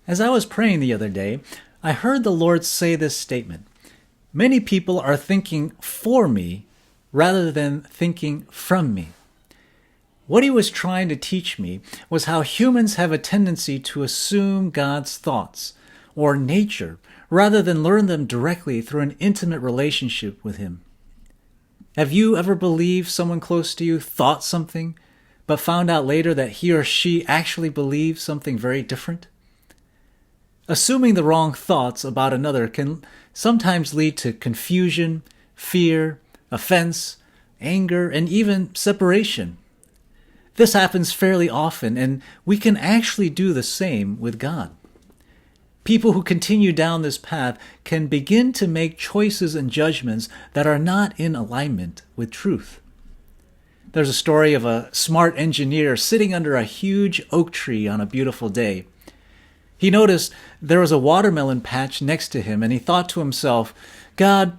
As I was praying the other day, I heard the Lord say this statement. Many people are thinking for me rather than thinking from me. What he was trying to teach me was how humans have a tendency to assume God's thoughts or nature rather than learn them directly through an intimate relationship with him. Have you ever believed someone close to you thought something, but found out later that he or she actually believed something very different? Assuming the wrong thoughts about another can sometimes lead to confusion, fear, offense, anger, and even separation. This happens fairly often, and we can actually do the same with God. People who continue down this path can begin to make choices and judgments that are not in alignment with truth. There's a story of a smart engineer sitting under a huge oak tree on a beautiful day. He noticed there was a watermelon patch next to him, and he thought to himself, God,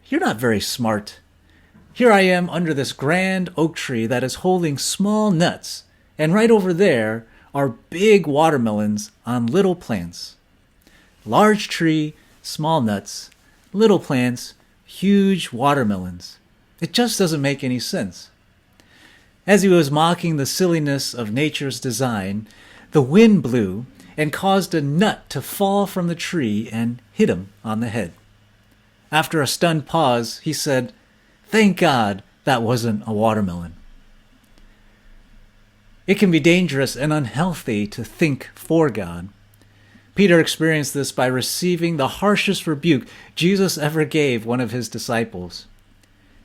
you're not very smart. Here I am under this grand oak tree that is holding small nuts, and right over there are big watermelons on little plants. Large tree, small nuts, little plants, huge watermelons. It just doesn't make any sense. As he was mocking the silliness of nature's design, the wind blew and caused a nut to fall from the tree and hit him on the head. After a stunned pause, he said, "Thank God that wasn't a watermelon." It can be dangerous and unhealthy to think for God. Peter experienced this by receiving the harshest rebuke Jesus ever gave one of his disciples.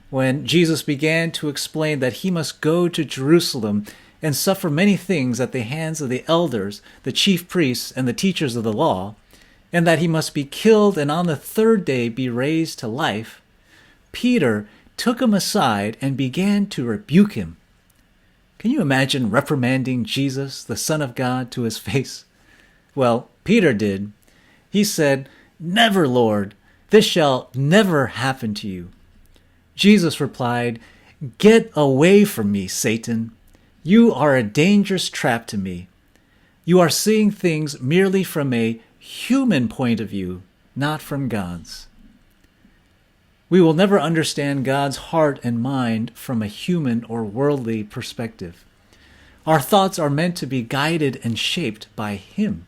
When Jesus began to explain that he must go to Jerusalem and suffer many things at the hands of the elders, the chief priests, and the teachers of the law, and that he must be killed and on the third day be raised to life, Peter took him aside and began to rebuke him. Can you imagine reprimanding Jesus, the Son of God, to his face? Well, Peter did. He said, "Never, Lord, this shall never happen to you." Jesus replied, "Get away from me, Satan. You are a dangerous trap to me. You are seeing things merely from a human point of view, not from God's." We will never understand God's heart and mind from a human or worldly perspective. Our thoughts are meant to be guided and shaped by Him.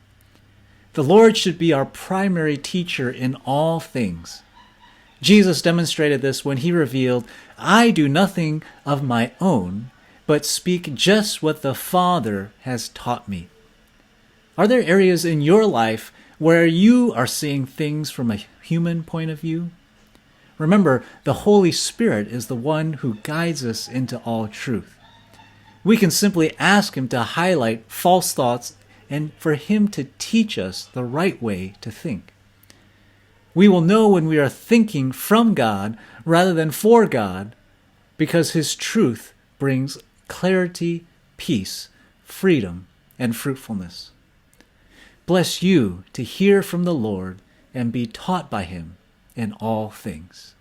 The Lord should be our primary teacher in all things. Jesus demonstrated this when He revealed, "I do nothing of my own, but speak just what the Father has taught me." Are there areas in your life where you are seeing things from a human point of view? Remember, the Holy Spirit is the one who guides us into all truth. We can simply ask Him to highlight false thoughts and for Him to teach us the right way to think. We will know when we are thinking from God rather than for God, because His truth brings clarity, peace, freedom, and fruitfulness. Bless you to hear from the Lord and be taught by Him in all things.